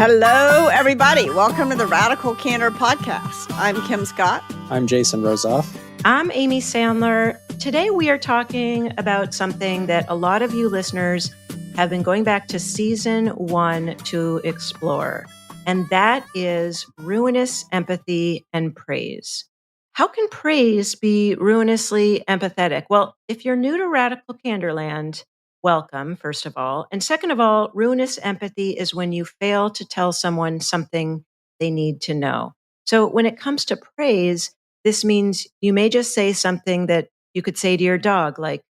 Hello, everybody. Welcome to the Radical Candor podcast. I'm Kim Scott. I'm Jason Rosoff. I'm Amy Sandler. Today we are talking about something that a lot of you listeners have been going back to season 1 to explore, and that is ruinous empathy and praise. How can praise be ruinously empathetic? Well, if you're new to Radical Candorland, welcome, first of all. And second of all, ruinous empathy is when you fail to tell someone something they need to know. So when it comes to praise, this means you may just say something that you could say to your dog, like,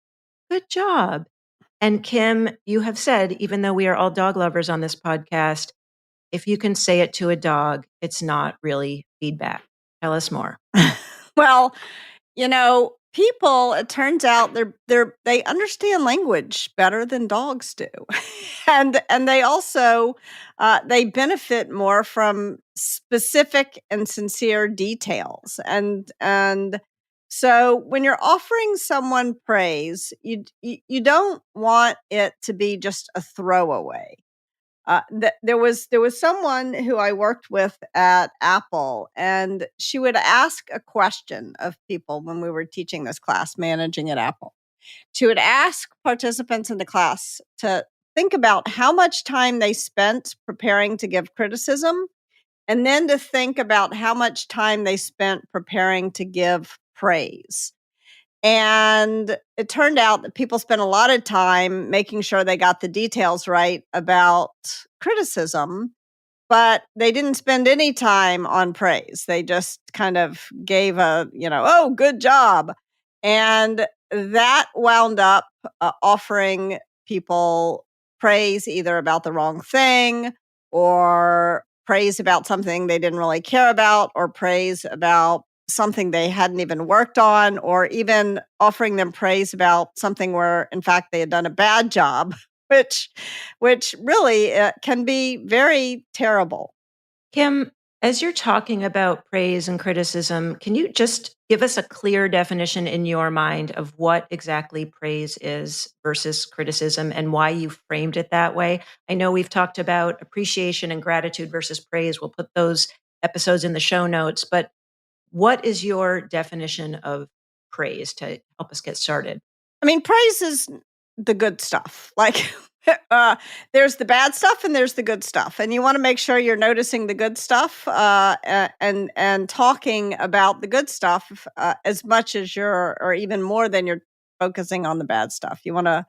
good job. And Kim, you have said, even though we are all dog lovers on this podcast, if you can say it to a dog, it's not really feedback. Tell us more. Well, people, it turns out they understand language better than dogs do. and they also they benefit more from specific and sincere details. And so when you're offering someone praise, you don't want it to be just a throwaway. There was someone who I worked with at Apple, and she would ask a question of people when we were teaching this class, managing at Apple. She would ask participants in the class to think about how much time they spent preparing to give criticism, and then to think about how much time they spent preparing to give praise. And it turned out that people spent a lot of time making sure they got the details right about criticism, but they didn't spend any time on praise. They just kind of gave oh, good job. And that wound up offering people praise either about the wrong thing, or praise about something they didn't really care about, or praise about something they hadn't even worked on, or even offering them praise about something where, in fact, they had done a bad job, which really can be very terrible. Kim, as you're talking about praise and criticism, can you just give us a clear definition in your mind of what exactly praise is versus criticism and why you framed it that way? I know we've talked about appreciation and gratitude versus praise. We'll put those episodes in the show notes, but what is your definition of praise to help us get started? I mean, praise is the good stuff. Like, there's the bad stuff and there's the good stuff, and you want to make sure you're noticing the good stuff and talking about the good stuff as much as or even more than you're focusing on the bad stuff. You want to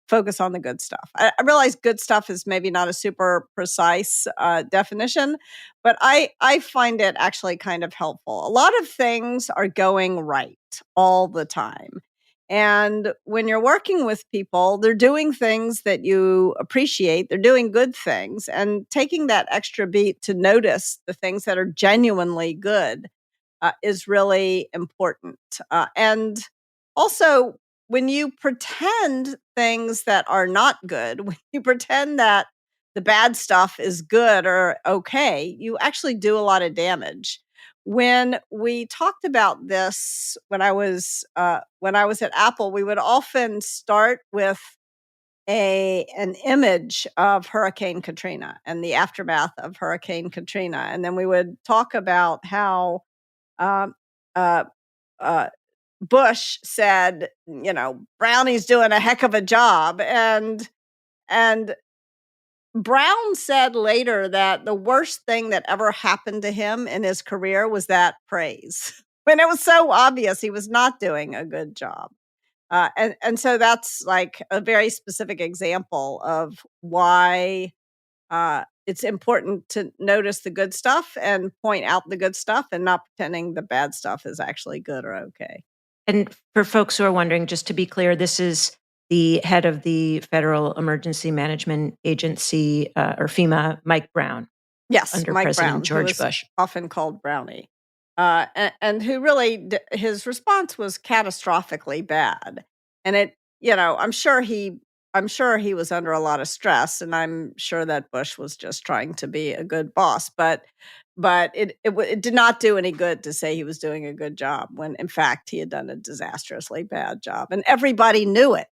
focus on the good stuff. I realize good stuff is maybe not a super precise definition, but I find it actually kind of helpful. A lot of things are going right all the time. And when you're working with people, they're doing things that you appreciate. They're doing good things, and taking that extra beat to notice the things that are genuinely good is really important. And also, when you pretend things that are not good, when you pretend that the bad stuff is good or okay, you actually do a lot of damage. When we talked about this when I was at Apple, we would often start with an image of Hurricane Katrina and the aftermath of Hurricane Katrina, and then we would talk about how um, uh, uh, Bush said, Brownie's doing a heck of a job, and Brown said later that the worst thing that ever happened to him in his career was that praise, when it was so obvious he was not doing a good job. And so that's like a very specific example of why it's important to notice the good stuff and point out the good stuff, and not pretending the bad stuff is actually good or okay. And for folks who are wondering, just to be clear, this is the head of the Federal Emergency Management Agency, or FEMA, Mike Brown. Yes, under Mike President Brown, George who was Bush. often called Brownie, and who really his response was catastrophically bad, and I'm sure he was under a lot of stress, and I'm sure that Bush was just trying to be a good boss, but it did not do any good to say he was doing a good job when, in fact, he had done a disastrously bad job, and everybody knew it.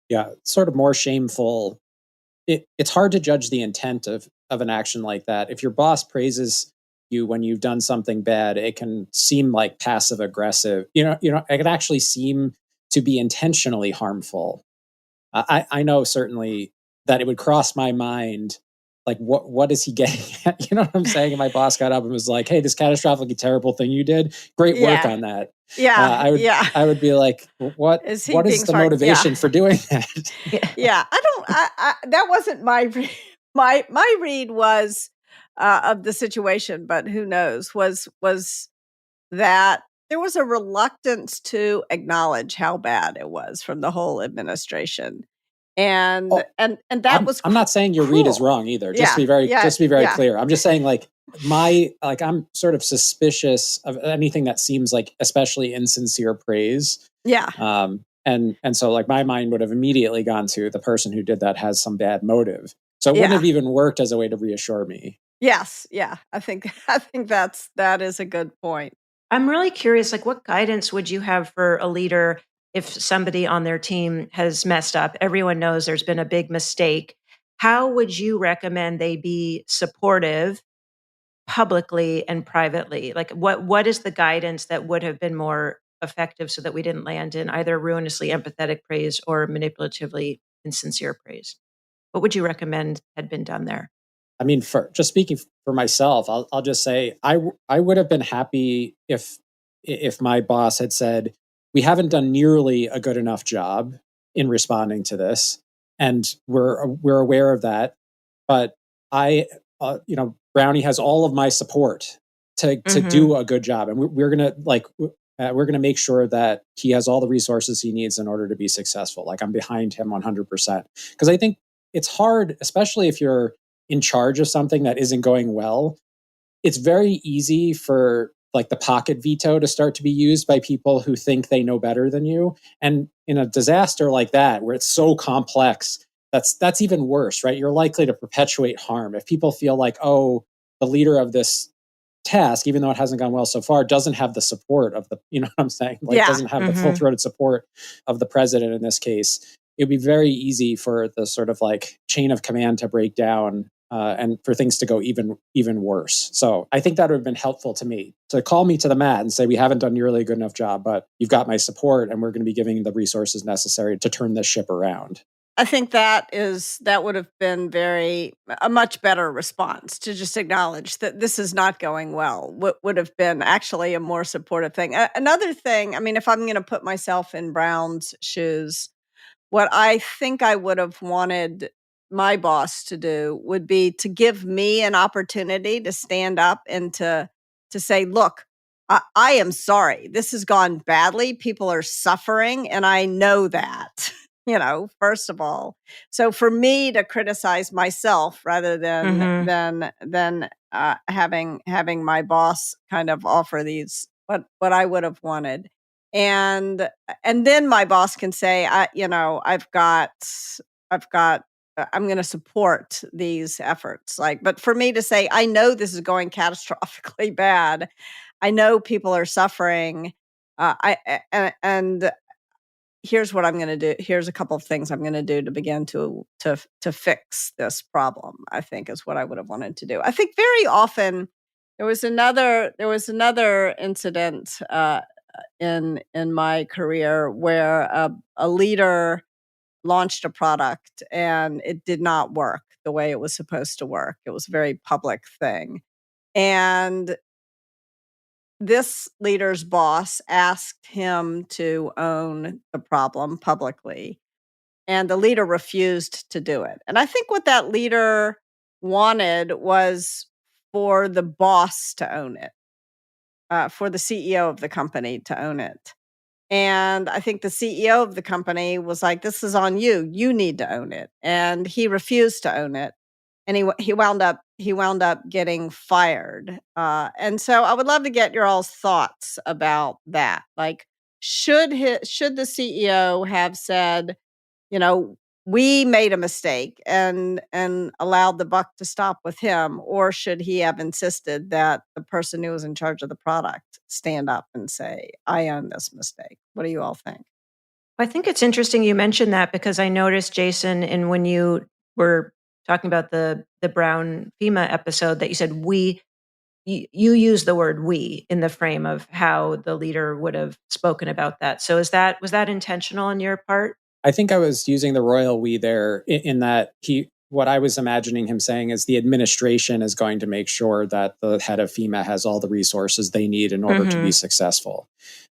Yeah, sort of more shameful it's hard to judge the intent of an action like that. If your boss praises you when you've done something bad, it can seem like passive aggressive. It can actually seem to be intentionally harmful. I know certainly that it would cross my mind, like, what is he getting at? You know what I'm saying? And my boss got up and was like, "Hey, this catastrophically terrible thing you did, great work Yeah. on that." Yeah. Yeah. I would be like, what Is he what is being the smart? Yeah. motivation for doing that? Yeah. That wasn't my my read was of the situation, but who knows, was that there was a reluctance to acknowledge how bad it was from the whole administration. And Oh, and that was I'm not saying your read is cruel. wrong either. Yeah. Yeah. Just to be very Yeah. clear. I'm just saying, like, I'm sort of suspicious of anything that seems like especially insincere praise. Yeah. And so, like, my mind would have immediately gone to the person who did that has some bad motive. So it wouldn't Yeah. have even worked as a way to reassure me. Yes. Yeah. I think that is a good point. I'm really curious, like, what guidance would you have for a leader if somebody on their team has messed up? Everyone knows there's been a big mistake. How would you recommend they be supportive publicly and privately? Like, what is the guidance that would have been more effective so that we didn't land in either ruinously empathetic praise or manipulatively insincere praise? What would you recommend had been done there? I mean, for just speaking for myself, I'll just say I would have been happy if my boss had said, "We haven't done nearly a good enough job in responding to this, and we're aware of that, but I Brownie has all of my support to Mhm. do a good job, and we're gonna we're gonna make sure that he has all the resources he needs in order to be successful. Like, I'm behind him 100%." Because I think it's hard, especially if you're in charge of something that isn't going well. It's very easy for, like, the pocket veto to start to be used by people who think they know better than you. And in a disaster like that, where it's so complex, that's even worse, right? You're likely to perpetuate harm if people feel like, oh, the leader of this task, even though it hasn't gone well so far, doesn't have the support of the, you know what I'm saying? Like, Yeah. doesn't have the full Mhm. throated support of the president in this case. It'd be very easy for the sort of like chain of command to break down, and for things to go even worse. So I think that would have been helpful to me to call me to the mat and say, "We haven't done nearly a good enough job, but you've got my support, and we're going to be giving the resources necessary to turn this ship around." I think that would have been a much better response to just acknowledge that this is not going well. What would have been actually a more supportive thing. Another thing, I mean, if I'm going to put myself in Brown's shoes, what I think I would have wanted my boss to do would be to give me an opportunity to stand up and to say, "Look, I am sorry. This has gone badly. People are suffering, and I know that." First of all. So for me to criticize myself rather Mhm. than having my boss kind of offer these what I would have wanted. And then my boss can say, I've got, I'm going to support these efforts. Like, but for me to say, I know this is going catastrophically bad. I know people are suffering. And here's what I'm going to do. Here's a couple of things I'm going to do to begin to fix this problem, I think is what I would have wanted to do. I think very often there was another incident, in my career where a leader launched a product and it did not work the way it was supposed to work. It was a very public thing. And this leader's boss asked him to own the problem publicly, and the leader refused to do it. And I think what that leader wanted was for the boss to own it, for the CEO of the company to own it. And I think the CEO of the company was like, "This is on you. You need to own it." And he refused to own it, and he wound up getting fired. And so I would love to get your all's thoughts about that. Like, should the CEO have said, you know, we made a mistake and allowed the buck to stop with him, or should he have insisted that the person who was in charge of the product stand up and say, "I own this mistake"? What do you all think? I think it's interesting you mentioned that because I noticed, Jason, and when you were talking about the Brown FEMA episode, that you said you use the word we in the frame of how the leader would have spoken about that. So was that intentional on your part? I think I was using the royal we there in that what I was imagining him saying is the administration is going to make sure that the head of FEMA has all the resources they need in order to be successful.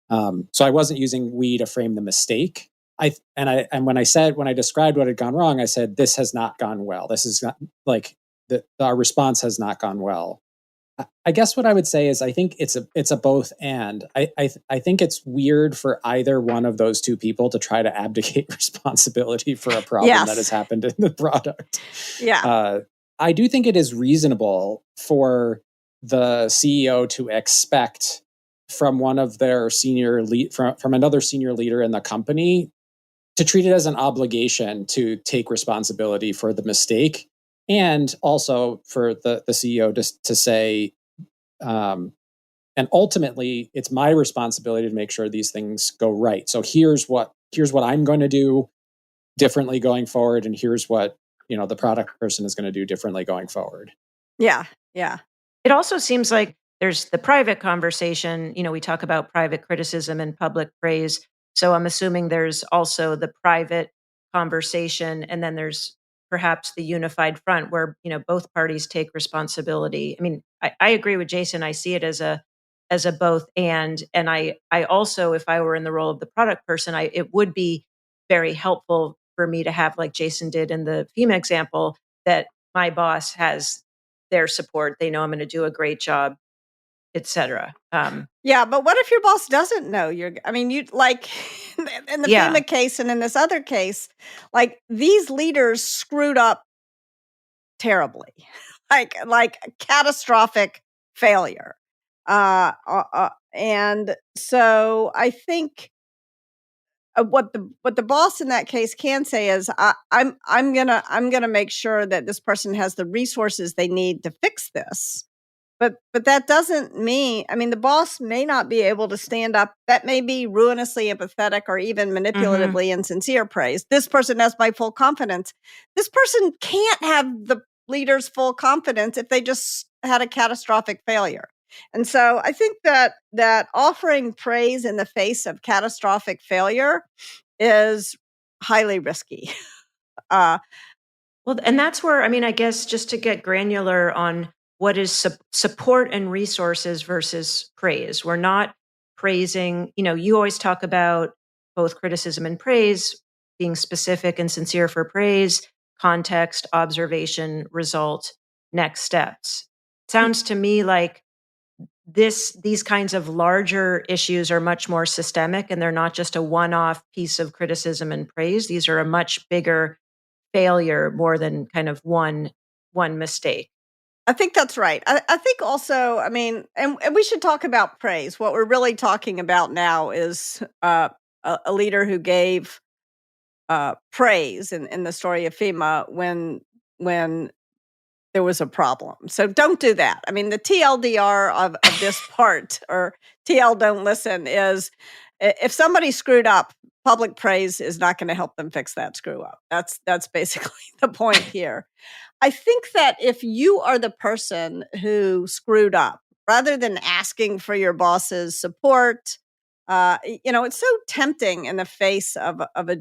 So I wasn't using we to frame the mistake. And when I described what had gone wrong, I said, this has not gone well. This is not like our response has not gone well. I guess what I would say is I think it's a both and. I think it's weird for either one of those two people to try to abdicate responsibility for a problem that has happened in the product. Yeah. I do think it is reasonable for the CEO to expect from one of their from another senior leader in the company to treat it as an obligation to take responsibility for the mistake. And also for the CEO to say, and ultimately, it's my responsibility to make sure these things go right. So here's what I'm going to do differently going forward, and here's what the product person is going to do differently going forward. Yeah, yeah. It also seems like there's the private conversation. We talk about private criticism and public praise. So I'm assuming there's also the private conversation, and then there's perhaps the unified front where both parties take responsibility. I mean, I agree with Jason. I see it as a both and I also, if I were in the role of the product person, it would be very helpful for me to have, like Jason did in the FEMA example, that my boss has their support. They know I'm going to do a great job, etc. Yeah, but what if your boss doesn't know you like in the FEMA case and in this other case, like these leaders screwed up terribly, like catastrophic failure. And so I think what the boss in that case can say is, I'm gonna make sure that this person has the resources they need to fix this. But that doesn't mean, the boss may not be able to stand up. That may be ruinously empathetic or even manipulatively insincere praise. This person has my full confidence. This person can't have the leader's full confidence if they just had a catastrophic failure. And so I think that offering praise in the face of catastrophic failure is highly risky. Well, and that's where, I guess, just to get granular on what is support and resources versus praise. We're not praising, you always talk about both criticism and praise being specific and sincere for praise, context, observation, result, next steps. Sounds to me like these kinds of larger issues are much more systemic, and they're not just a one-off piece of criticism and praise. These are a much bigger failure, more than kind of one mistake. I think that's right. I think also, and we should talk about praise. What we're really talking about now is a leader who gave praise in the story of FEMA when there was a problem. So don't do that. The TLDR of this part, or TL don't listen, is if somebody screwed up, public praise is not going to help them fix that screw up. That's basically the point here. I think that if you are the person who screwed up, rather than asking for your boss's support, it's so tempting in the face of a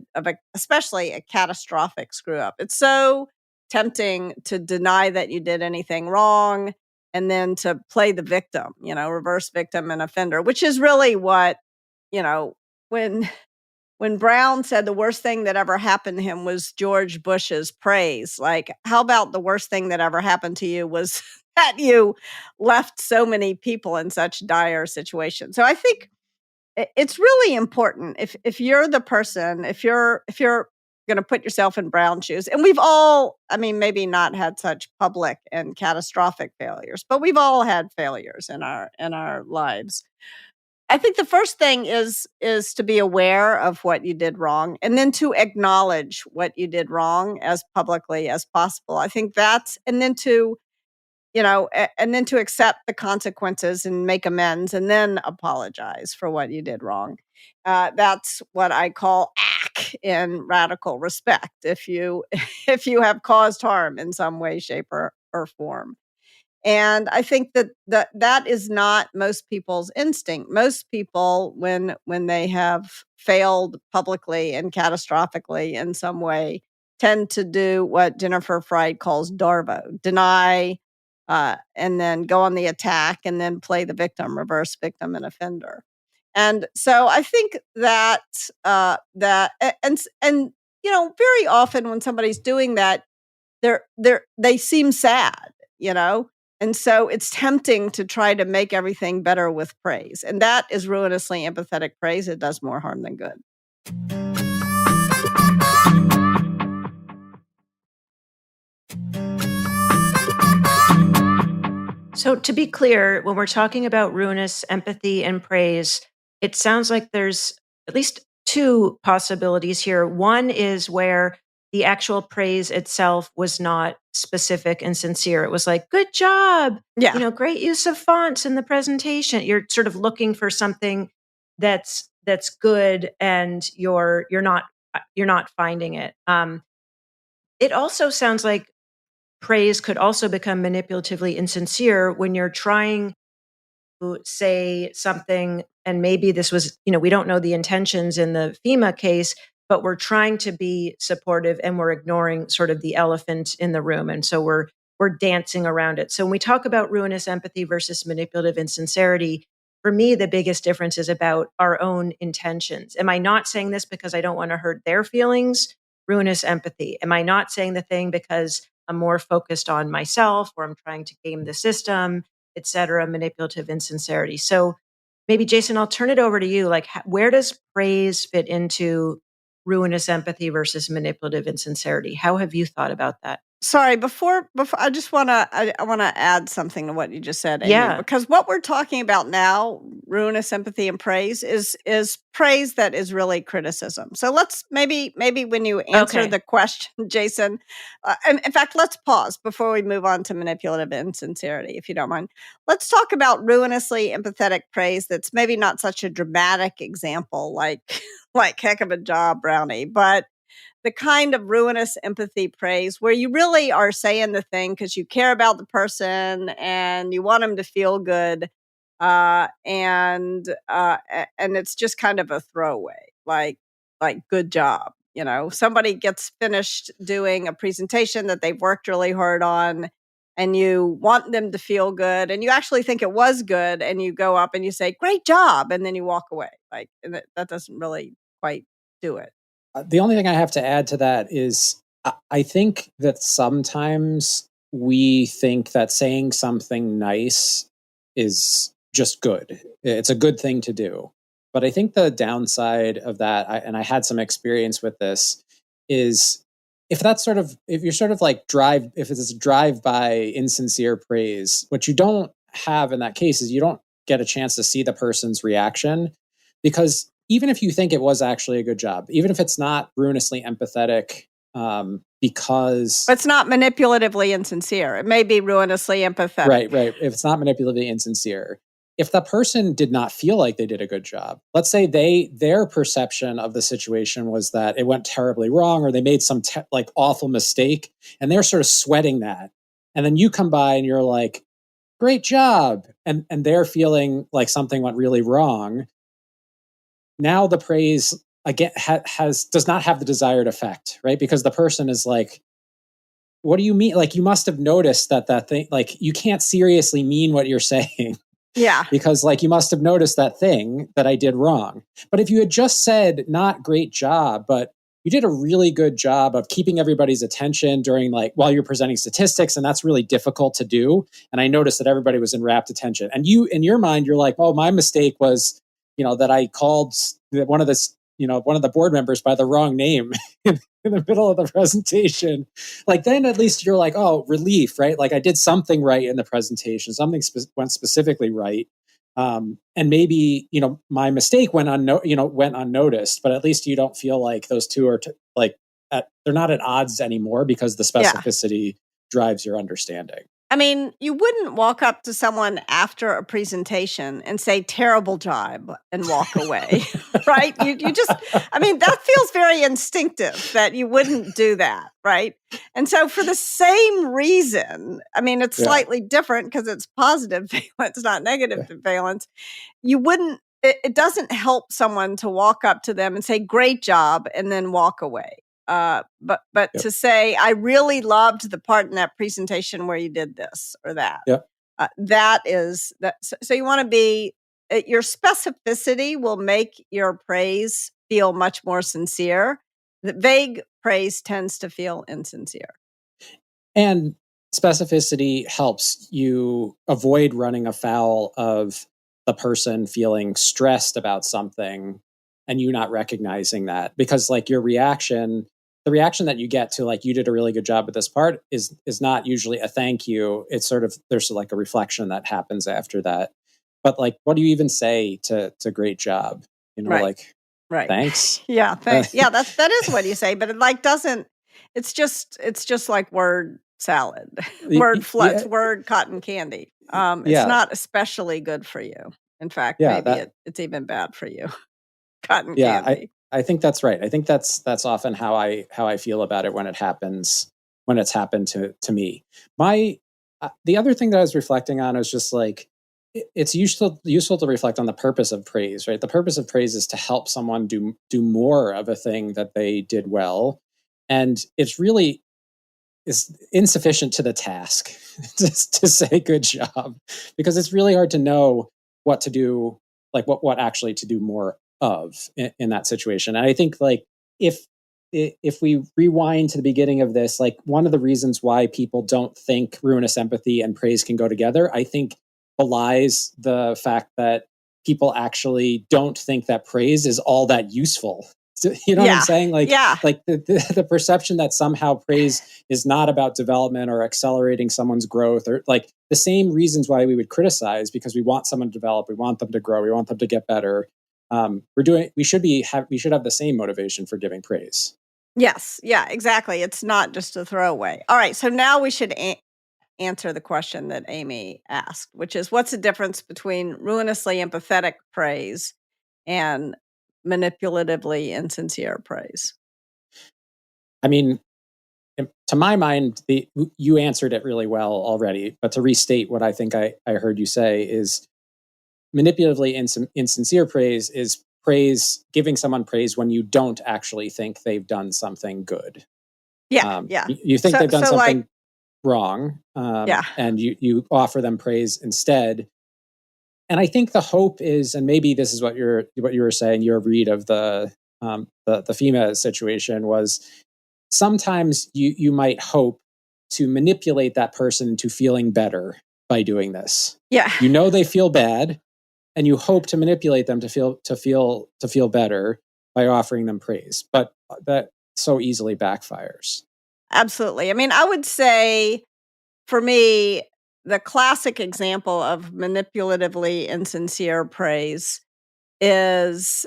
especially a catastrophic screw up. It's so tempting to deny that you did anything wrong and then to play the victim, reverse victim and offender, which is really what, when Brown said the worst thing that ever happened to him was George Bush's praise, like, how about the worst thing that ever happened to you was that you left so many people in such dire situations? So I think it's really important if you're the person, if you're going to put yourself in Brown's shoes, and we've all, maybe not had such public and catastrophic failures, but we've all had failures in our lives. I think the first thing is to be aware of what you did wrong, and then to acknowledge what you did wrong as publicly as possible. I think and then to accept the consequences and make amends, and then apologize for what you did wrong. That's what I call ACK, in radical respect if you if you have caused harm in some way, shape, or form. And I think that is not most people's instinct. Most people, when they have failed publicly and catastrophically in some way, tend to do what Jennifer Fried calls DARVO, deny, and then go on the attack, and then play the victim, reverse victim and offender. And so I think that and very often when somebody's doing that, they seem sad, you know? And so it's tempting to try to make everything better with praise. And that is ruinously empathetic praise. It does more harm than good. So, to be clear, when we're talking about ruinous empathy and praise, it sounds like there's at least two possibilities here. One is where the actual praise itself was not specific and sincere. It was like, good job, Yeah. great use of fonts in the presentation. You're sort of looking for something that's good, and you're not finding it. It also sounds like praise could also become manipulatively insincere when you're trying to say something, and maybe this was, we don't know the intentions in the FEMA case, but we're trying to be supportive and we're ignoring sort of the elephant in the room. And so we're dancing around it. So when we talk about ruinous empathy versus manipulative insincerity, for me, the biggest difference is about our own intentions. Am I not saying this because I don't want to hurt their feelings? Ruinous empathy. Am I not saying the thing because I'm more focused on myself, or I'm trying to game the system, et cetera? Manipulative insincerity. So maybe, Jason, I'll turn it over to you. Like, where does praise fit into ruinous empathy versus manipulative insincerity? How have you thought about that? Sorry, before I just I want to add something to what you just said, Amy, Yeah. because what we're talking about now, ruinous empathy and praise, is praise that is really criticism. So let's maybe when you answer Okay. the question, Jason, in fact, let's pause before we move on to manipulative insincerity, if you don't mind. Let's talk about ruinously empathetic praise that's maybe not such a dramatic example like heck of a job, Brownie, but the kind of ruinous empathy praise where you really are saying the thing because you care about the person and you want them to feel good, and it's just kind of a throwaway, like good job. Somebody gets finished doing a presentation that they've worked really hard on, and you want them to feel good, and you actually think it was good, and you go up and you say great job, and then you walk away. And that doesn't really quite do it. The only thing I have to add to that is I think that sometimes we think that saying something nice is just good. It's a good thing to do. But I think the downside of that, and I had some experience with this, is if you're sort of like if it's a drive-by insincere praise, what you don't have in that case is you don't get a chance to see the person's reaction, because even if you think it was actually a good job, even if it's not ruinously empathetic, because it's not manipulatively insincere, it may be ruinously empathetic. Right. If it's not manipulatively insincere, if the person did not feel like they did a good job, let's say their perception of the situation was that it went terribly wrong, or they made some awful mistake, and they're sort of sweating that, and then you come by and you're like, "Great job," and they're feeling like something went really wrong. Now the praise again does not have the desired effect, right? Because the person is like, what do you mean? Like, you must have noticed that thing, like, you can't seriously mean what you're saying. Yeah. Because you must have noticed that thing that I did wrong. But if you had just said, not great job, but you did a really good job of keeping everybody's attention during while you're presenting statistics, and that's really difficult to do. And I noticed that everybody was in rapt attention. And you, in your mind, you're like, oh, my mistake was, that I called one of the board members by the wrong name in the middle of the presentation. Then at least you're like, oh, relief, right? Like, I did something right in the presentation. Something went specifically right. And maybe, my mistake went unnoticed, but at least you don't feel like those two are they're not at odds anymore, because the specificity drives your understanding. I mean, you wouldn't walk up to someone after a presentation and say, terrible job, and walk away, right? You just, I mean, that feels very instinctive that you wouldn't do that, right? And so for the same reason, I mean, it's slightly different because it's positive valence, not negative valence. You wouldn't, it doesn't help someone to walk up to them and say, great job, and then walk away. But to say, I really loved the part in that presentation where you did this or that. That is that. So you want to be, your specificity will make your praise feel much more sincere. The vague praise tends to feel insincere. And specificity helps you avoid running afoul of the person feeling stressed about something and you not recognizing that, because like your reaction, the reaction that you get to like, you did a really good job with this part is not usually a thank you. It's sort of, there's like a reflection that happens after that. But like, what do you even say to great job? You know, like, thanks. Thanks. That is what you say, but it like doesn't, it's just like word salad, word floods, word cotton candy. It's not especially good for you. In fact, maybe it's even bad for you. Cotton candy. I think that's right. I think that's often how I feel about it when it's happened to me. The other thing that I was reflecting on is just like, it's useful to reflect on the purpose of praise, right? The purpose of praise is to help someone do more of a thing that they did well. And it's really is insufficient to the task just to say good job, because it's really hard to know what to do, like what actually to do more of in that situation. And I think like if we rewind to the beginning of this, like one of the reasons why people don't think ruinous empathy and praise can go together, I think belies the fact that people actually don't think that praise is all that useful. You know what I'm saying? Like, like the perception that somehow praise is not about development or accelerating someone's growth, or like the same reasons why we would criticize, because we want someone to develop, we want them to grow, we want them to get better. We should have the same motivation for giving praise. Yes. Yeah, exactly. It's not just a throwaway. All right. So now we should answer the question that Amy asked, which is, what's the difference between ruinously empathetic praise and manipulatively insincere praise? I mean, to my mind, you answered it really well already, but to restate what I think I heard you say is manipulatively insincere praise is praise, giving someone praise when you don't actually think they've done something good. You think they've done something wrong, and you offer them praise instead. And I think the hope is, and maybe this is what you were saying, your read of the FEMA situation was, sometimes you might hope to manipulate that person into feeling better by doing this. You know they feel bad, and you hope to manipulate them to feel better by offering them praise. But that so easily backfires. Absolutely. I mean, I would say for me, the classic example of manipulatively insincere praise is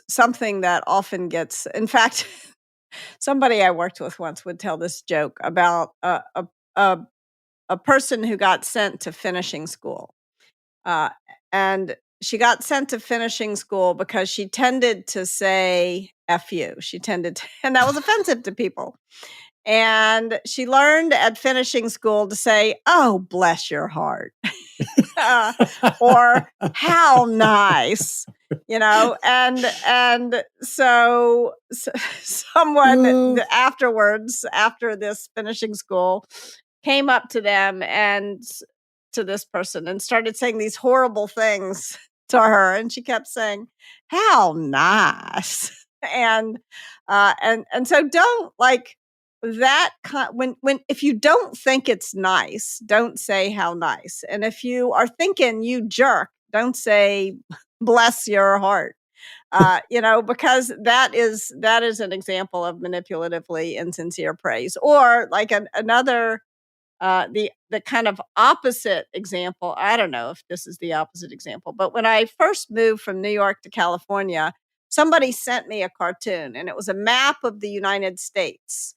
something that often gets, in fact, somebody I worked with once would tell this joke about a person who got sent to finishing school. And she got sent to finishing school because she tended to say F you. And that was offensive to people. And she learned at finishing school to say, oh, bless your heart. Or how nice, and so someone afterwards, after this finishing school, came up to them and to this person and started saying these horrible things to her, and she kept saying, how nice. And so don't like that when if you don't think it's nice, don't say how nice. And if you are thinking you jerk, don't say bless your heart. Because that is an example of manipulatively insincere praise. Or like another the kind of opposite example. I don't know if this is the opposite example, but when I first moved from New York to California, somebody sent me a cartoon, and it was a map of the United States.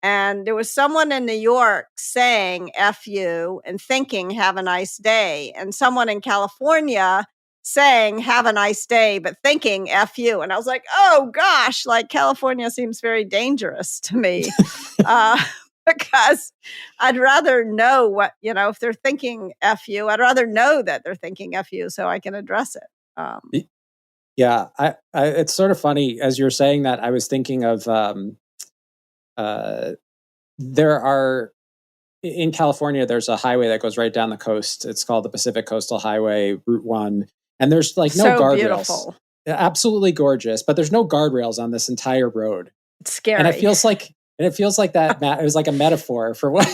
And there was someone in New York saying F you and thinking have a nice day. And someone in California saying have a nice day, but thinking F you. And I was like, oh gosh, like California seems very dangerous to me. Because I'd rather know what, if they're thinking F you, I'd rather know that they're thinking F you so I can address it. Yeah, it's sort of funny as you're saying that. I was thinking of there are in California. There's a highway that goes right down the coast. It's called the Pacific Coastal Highway, Route 1, and there's like no guardrails. Beautiful. Absolutely gorgeous, but there's no guardrails on this entire road. It's scary. And it feels like that it was like a metaphor for what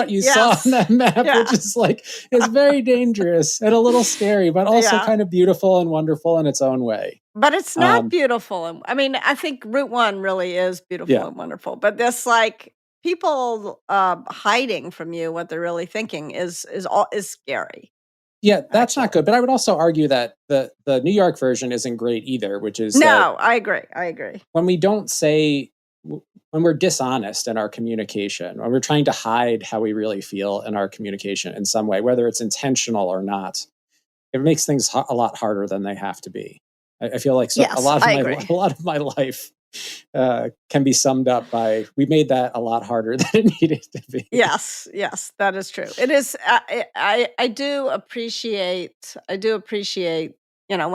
you saw on that map, which is like, it's very dangerous and a little scary, but also kind of beautiful and wonderful in its own way. But it's not beautiful. I mean, I think Route 1 really is beautiful and wonderful, but this like people hiding from you what they're really thinking is scary. Yeah, that's not good. But I would also argue that the New York version isn't great either, which is I agree. When we don't say, when we're dishonest in our communication, when we're trying to hide how we really feel in our communication in some way, whether it's intentional or not, it makes things a lot harder than they have to be. I feel like a lot of my life can be summed up by, we made that a lot harder than it needed to be. Yes, that is true. It is. I do appreciate. When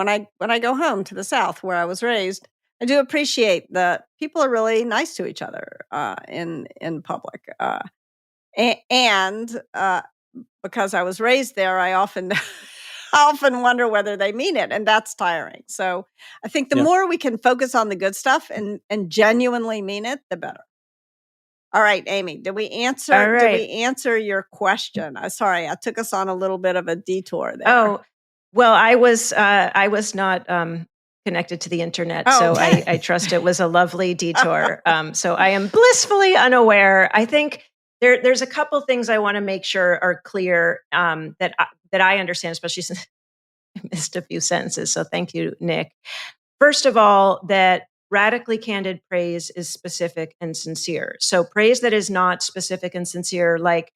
I go home to the South where I was raised, I do appreciate that people are really nice to each other in public, and because I was raised there, I often wonder whether they mean it, and that's tiring. So I think the more we can focus on the good stuff and genuinely mean it, the better. All right, Amy, did we answer your question? Sorry, I took us on a little bit of a detour there. Oh, well, I was not connected to the internet, so okay. I trust it was a lovely detour. So I am blissfully unaware. I think there's a couple things I want to make sure are clear that I understand, especially since I missed a few sentences. So thank you, Nick. First of all, that radically candid praise is specific and sincere. So praise that is not specific and sincere, like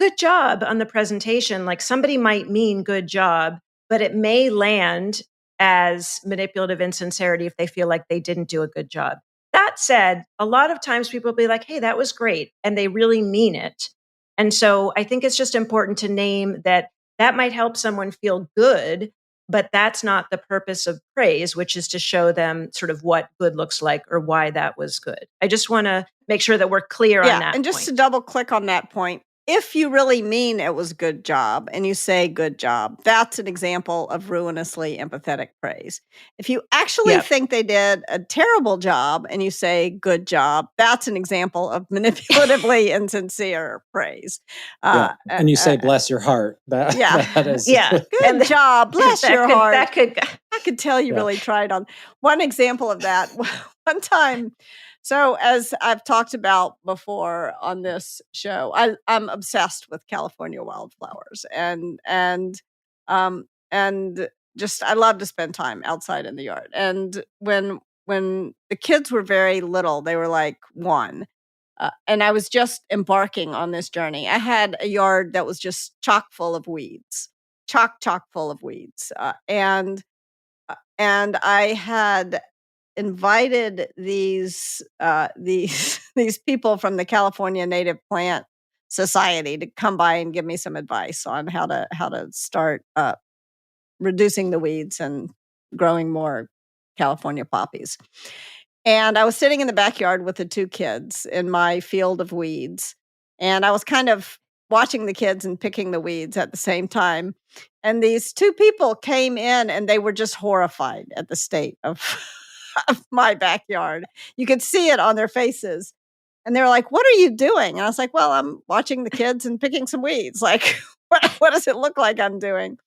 good job on the presentation, like somebody might mean good job, but it may land as manipulative insincerity if they feel like they didn't do a good job. That said, a lot of times people will be like, hey, that was great, and they really mean it. And so I think it's just important to name that might help someone feel good, but that's not the purpose of praise, which is to show them sort of what good looks like or why that was good. I just want to make sure that we're clear on that. And just to double click on that point, if you really mean it was good job and you say good job, that's an example of ruinously empathetic praise. If you actually think they did a terrible job and you say good job, that's an example of manipulatively insincere praise. And you say bless your heart. That is good job, bless your heart. I could tell you really tried on one example of that. One time. So as I've talked about before on this show, I'm obsessed with California wildflowers and just I love to spend time outside in the yard. And when the kids were very little, they were like 1, and I was just embarking on this journey. I had a yard that was just chock full of weeds, chock full of weeds, and I had invited these people from the California Native Plant Society to come by and give me some advice on how to start reducing the weeds and growing more California poppies. And I was sitting in the backyard with the 2 kids in my field of weeds, and I was kind of watching the kids and picking the weeds at the same time. And these 2 people came in and they were just horrified at the state of my backyard. You could see it on their faces. And they were like, what are you doing? And I was like, well, I'm watching the kids and picking some weeds. Like, what does it look like I'm doing?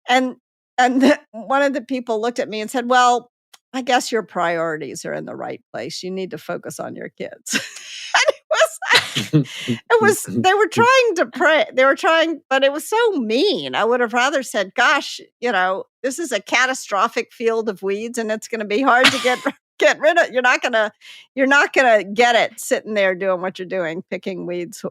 And one of the people looked at me and said, well, I guess your priorities are in the right place. You need to focus on your kids. They were trying to pray. They were trying, but it was so mean. I would have rather said, gosh, this is a catastrophic field of weeds and it's going to be hard to get rid of. You're not gonna get it sitting there doing what you're doing, picking weeds,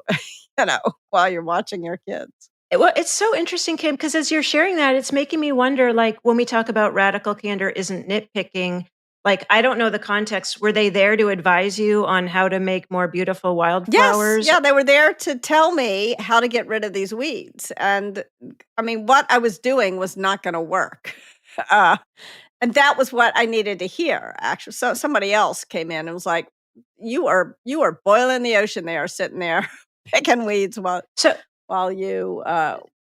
while you're watching your kids. Well, it's so interesting, Kim, because as you're sharing that, it's making me wonder, like, when we talk about radical candor isn't nitpicking, like, I don't know the context. Were they there to advise you on how to make more beautiful wildflowers? Yes, yeah, they were there to tell me how to get rid of these weeds. And I mean, what I was doing was not going to work. And that was what I needed to hear, actually. So somebody else came in and was like, you are boiling the ocean there, sitting there picking weeds while you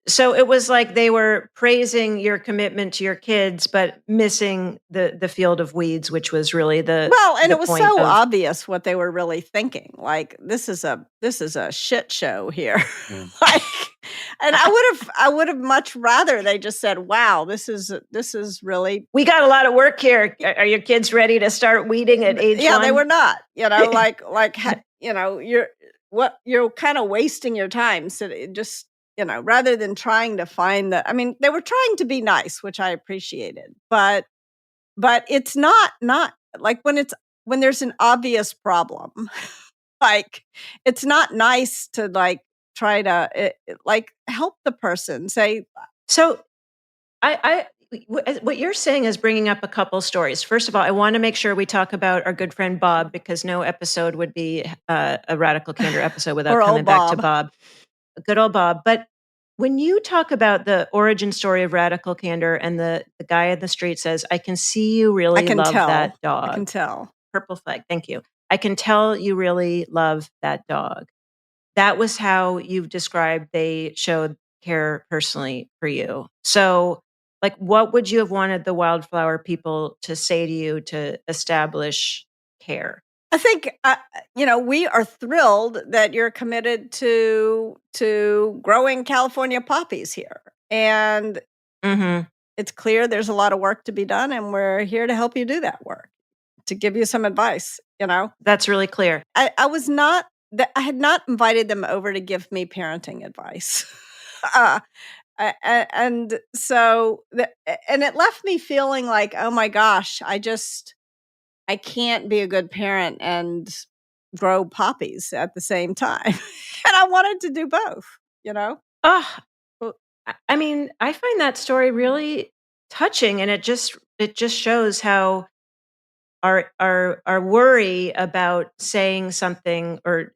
So it was like they were praising your commitment to your kids, but missing the field of weeds, which was really the it was point so of, obvious what they were really thinking. Like, this is a shit show here. Like, and I would have much rather they just said, "Wow, this is really." We got a lot of work here. Are your kids ready to start weeding at age 1? Yeah, they were not. You're kind of wasting your time. So just rather than trying to find they were trying to be nice, which I appreciated, but it's not like when there's an obvious problem, like, it's not nice to like try to like help the person say. So what you're saying is bringing up a couple stories. First of all, I want to make sure we talk about our good friend Bob, because no episode would be a Radical Candor episode without coming back to Bob. Good old Bob. But when you talk about the origin story of Radical Candor and the guy in the street says, I can see you really love that dog. I can tell. Purple flag. Thank you. I can tell you really love that dog. That was how you've described they showed care personally for you. So, like, what would you have wanted the wildflower people to say to you to establish care? I think we are thrilled that you're committed to growing California poppies here, and it's clear there's a lot of work to be done, and we're here to help you do that work, to give you some advice. That's really clear. I had not invited them over to give me parenting advice. And so and it left me feeling like, oh my gosh, I can't be a good parent and grow poppies at the same time. And I wanted to do both, Oh, I mean, I find that story really touching, and it just shows how our worry about saying something or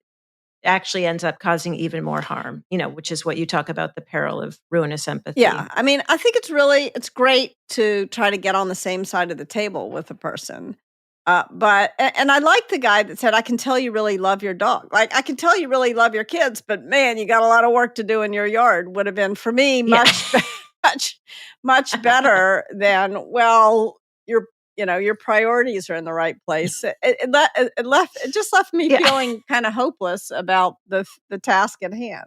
actually ends up causing even more harm, which is what you talk about, the peril of ruinous empathy. Yeah. I mean, I think it's great to try to get on the same side of the table with a person. But I like the guy that said, I can tell you really love your dog. Like, I can tell you really love your kids, but man, you got a lot of work to do in your yard, would have been for me much better than, well, your priorities are in the right place. It just left me feeling kind of hopeless about the task at hand.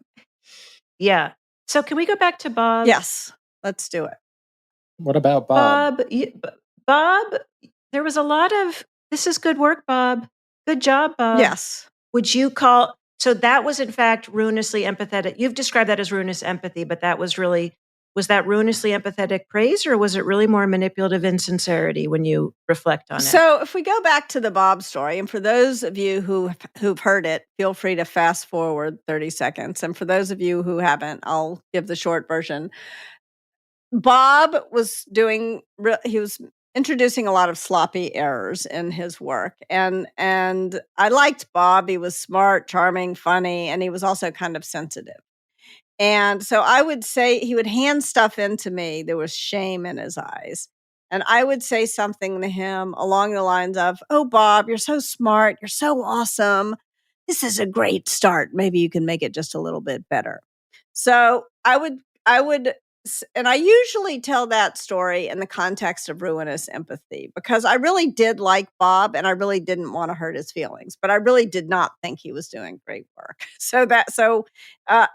Yeah. So can we go back to Bob? Yes, let's do it. What about Bob? Bob, there was a lot of, this is good work, Bob. Good job, Bob. Yes. Would you call, so that was in fact ruinously empathetic. You've described that as ruinous empathy, but that was that ruinously empathetic praise, or was it really more manipulative insincerity when you reflect on it? So if we go back to the Bob story, and for those of you who've heard it, feel free to fast forward 30 seconds. And for those of you who haven't, I'll give the short version. Bob was he was introducing a lot of sloppy errors in his work. And I liked Bob. He was smart, charming, funny, and he was also kind of sensitive. And so I would say he would hand stuff into me. There was shame in his eyes. And I would say something to him along the lines of, oh, Bob, you're so smart. You're so awesome. This is a great start. Maybe you can make it just a little bit better. So I would, and I usually tell that story in the context of ruinous empathy, because I really did like Bob and I really didn't want to hurt his feelings, but I really did not think he was doing great work. But I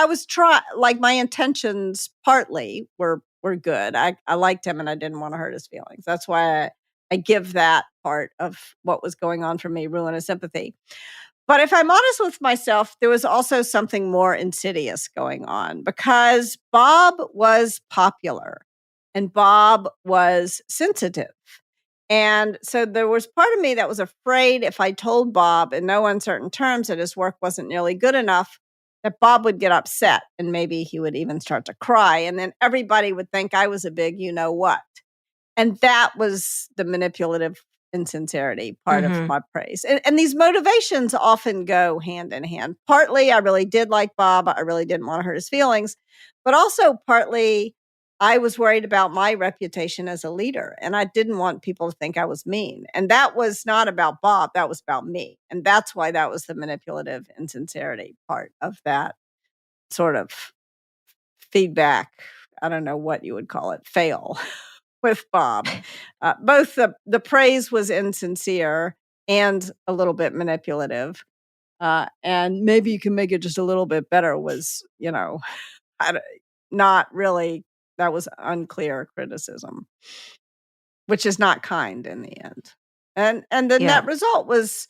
was like, my intentions partly were good. I liked him and I didn't want to hurt his feelings. That's why I give that part of what was going on for me ruinous empathy. But if I'm honest with myself, there was also something more insidious going on, because Bob was popular and Bob was sensitive. And so there was part of me that was afraid if I told Bob in no uncertain terms that his work wasn't nearly good enough, that Bob would get upset and maybe he would even start to cry. And then everybody would think I was a big you know what. And that was the manipulative insincerity part of my praise. And these motivations often go hand in hand. Partly, I really did like Bob. I really didn't want to hurt his feelings. But also, partly, I was worried about my reputation as a leader. And I didn't want people to think I was mean. And that was not about Bob. That was about me. And that's why that was the manipulative insincerity part of that sort of feedback. I don't know what you would call it, fail with Bob. Both the praise was insincere and a little bit manipulative. And maybe you can make it just a little bit better was, not really, that was unclear criticism, which is not kind in the end. And the net result was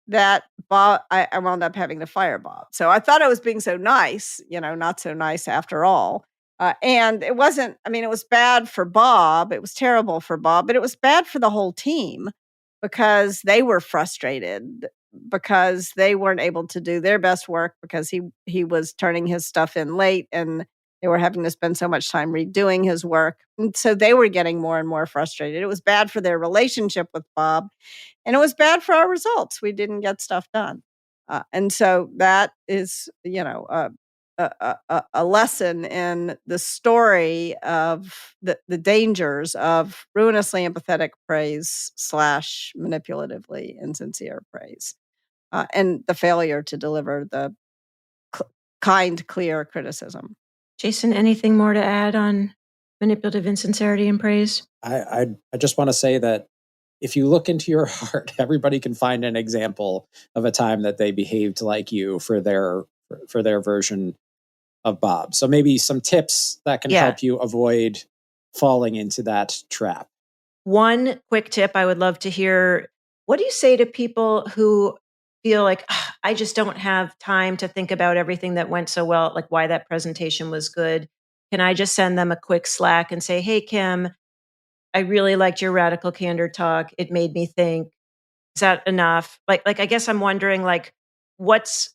that Bob, I wound up having to fire Bob. So I thought I was being so nice, not so nice after all. And it wasn't, it was bad for Bob. It was terrible for Bob, but it was bad for the whole team because they were frustrated because they weren't able to do their best work because he was turning his stuff in late and they were having to spend so much time redoing his work. And so they were getting more and more frustrated. It was bad for their relationship with Bob. And it was bad for our results. We didn't get stuff done. And so that is, a lesson in the story of the dangers of ruinously empathetic praise / manipulatively insincere praise, and the failure to deliver the kind, clear criticism. Jason, anything more to add on manipulative insincerity and praise? I just want to say that if you look into your heart, everybody can find an example of a time that they behaved like you for their version of Bob. So maybe some tips that can help you avoid falling into that trap. One quick tip I would love to hear. What do you say to people who feel like, I just don't have time to think about everything that went so well, like why that presentation was good? Can I just send them a quick Slack and say, hey, Kim, I really liked your radical candor talk. It made me think. Is that enough? Like I guess I'm wondering, what's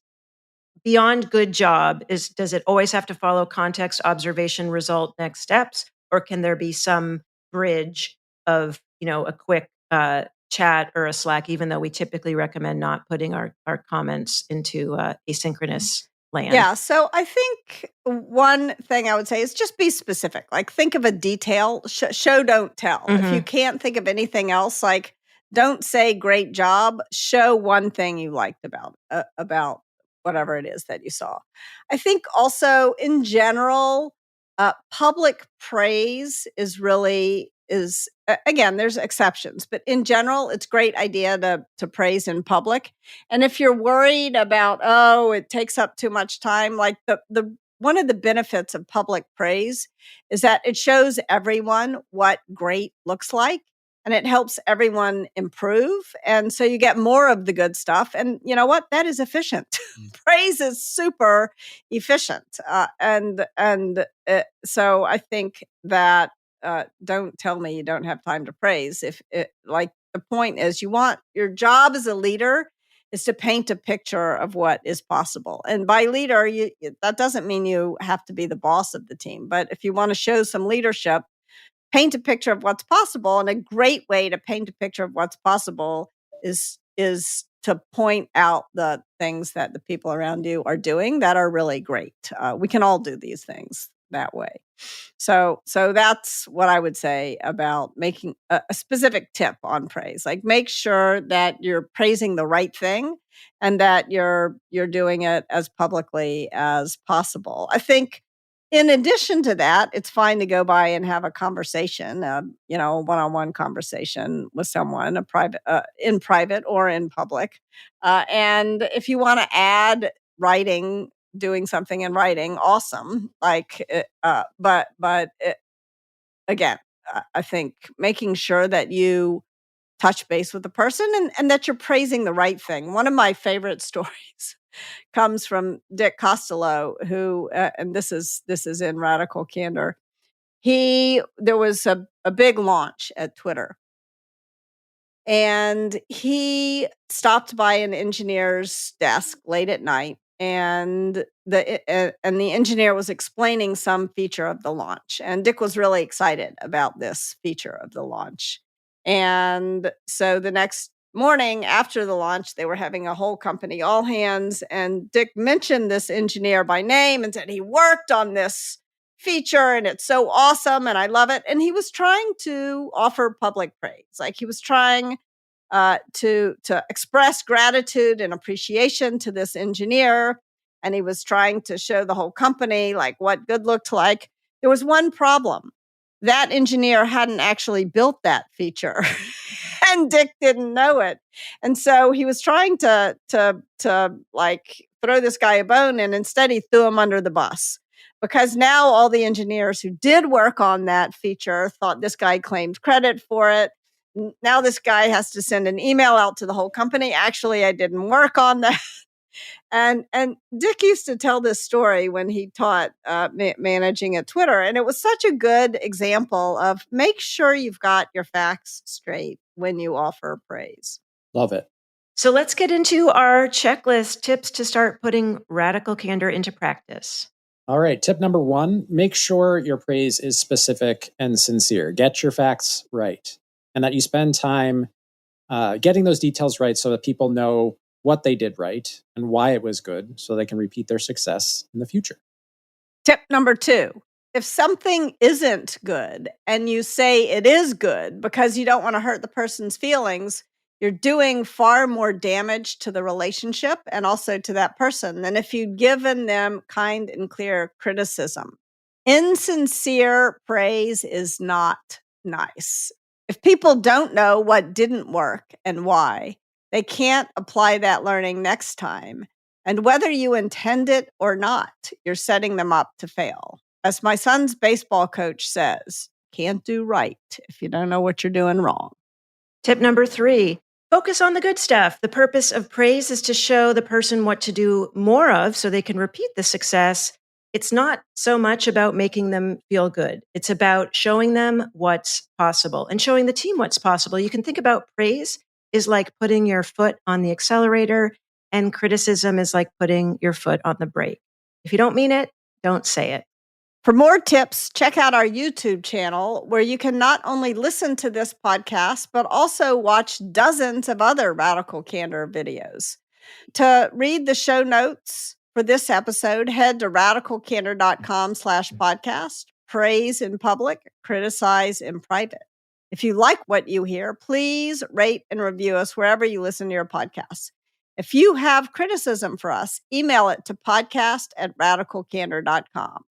beyond good job? Does it always have to follow context, observation, result, next steps? Or can there be some bridge of, a quick chat or a Slack, even though we typically recommend not putting our comments into asynchronous land? Yeah. So I think one thing I would say is just be specific. Like think of a detail, show, don't tell. If you can't think of anything else, don't say great job, show one thing you liked about whatever it is that you saw. I think also in general, public praise is again, there's exceptions, but in general, it's a great idea to praise in public. And if you're worried about, it takes up too much time, like the one of the benefits of public praise is that it shows everyone what great looks like and it helps everyone improve. And so you get more of the good stuff. And you know what? That is efficient. Praise is super efficient. So I think that don't tell me you don't have time to praise. If it, like the point is you want your job as a leader is to paint a picture of what is possible. And by leader, that doesn't mean you have to be the boss of the team. But if you want to show some leadership, paint a picture of what's possible. And a great way to paint a picture of what's possible is to point out the things that the people around you are doing that are really great. We can all do these things that way. So that's what I would say about making a specific tip on praise. Like make sure that you're praising the right thing and that you're doing it as publicly as possible. I think in addition to that, it's fine to go by and have a conversation, one-on-one conversation with someone, in private or in public. And if you want to add writing, doing something in writing, awesome. Again, I think making sure that you touch base with the person and that you're praising the right thing. One of my favorite stories comes from Dick Costello, who, and this is in Radical Candor. There was a big launch at Twitter, And he stopped by an engineer's desk late at night, and the engineer was explaining some feature of the launch. And Dick was really excited about this feature of the launch. And so the next morning after the launch, they were having a whole company all hands, and Dick mentioned this engineer by name and said he worked on this feature and it's so awesome and I love it. And he was trying to offer public praise. Like he was trying to express gratitude and appreciation to this engineer, and he was trying to show the whole company like what good looked like. There was one problem. That engineer hadn't actually built that feature. And Dick didn't know it. And so he was trying to like throw this guy a bone, and instead he threw him under the bus. Because now all the engineers who did work on that feature thought this guy claimed credit for it. Now this guy has to send an email out to the whole company. Actually, I didn't work on that. And Dick used to tell this story when he taught managing at Twitter. And it was such a good example of make sure you've got your facts straight when you offer praise. Love it. So let's get into our checklist tips to start putting radical candor into practice. All right. Tip number 1, make sure your praise is specific and sincere. Get your facts right, and that you spend time getting those details right so that people know what they did right and why it was good so they can repeat their success in the future. Tip number 2, if something isn't good and you say it is good because you don't want to hurt the person's feelings, you're doing far more damage to the relationship and also to that person than if you'd given them kind and clear criticism. Insincere praise is not nice. If people don't know what didn't work and why, they can't apply that learning next time. And whether you intend it or not, you're setting them up to fail. As my son's baseball coach says, can't do right if you don't know what you're doing wrong. Tip number 3, focus on the good stuff. The purpose of praise is to show the person what to do more of so they can repeat the success. It's not so much about making them feel good. It's about showing them what's possible and showing the team what's possible. You can think about praise is like putting your foot on the accelerator, and criticism is like putting your foot on the brake. If you don't mean it, don't say it. For more tips, check out our YouTube channel, where you can not only listen to this podcast, but also watch dozens of other Radical Candor videos. To read the show notes for this episode, head to radicalcandor.com/podcast. Praise in public, criticize in private. If you like what you hear, please rate and review us wherever you listen to your podcasts. If you have criticism for us, email it to podcast@radicalcandor.com.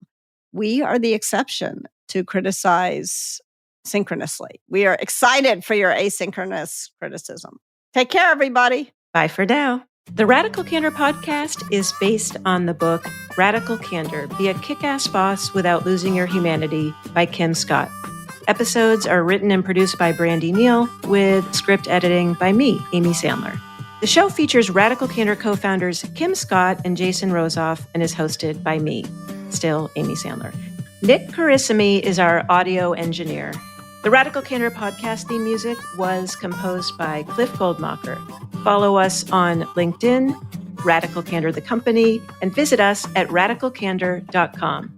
We are the exception to criticize synchronously. We are excited for your asynchronous criticism. Take care, everybody. Bye for now. The Radical Candor podcast is based on the book Radical Candor, Be a Kick-Ass Boss Without Losing Your Humanity by Kim Scott. Episodes are written and produced by Brandy Neal with script editing by me, Amy Sandler. The show features Radical Candor co-founders Kim Scott and Jason Rosoff and is hosted by me, still Amy Sandler. Nick Carissimi is our audio engineer. The Radical Candor podcast theme music was composed by Cliff Goldmacher. Follow us on LinkedIn, Radical Candor the company, and visit us at radicalcandor.com.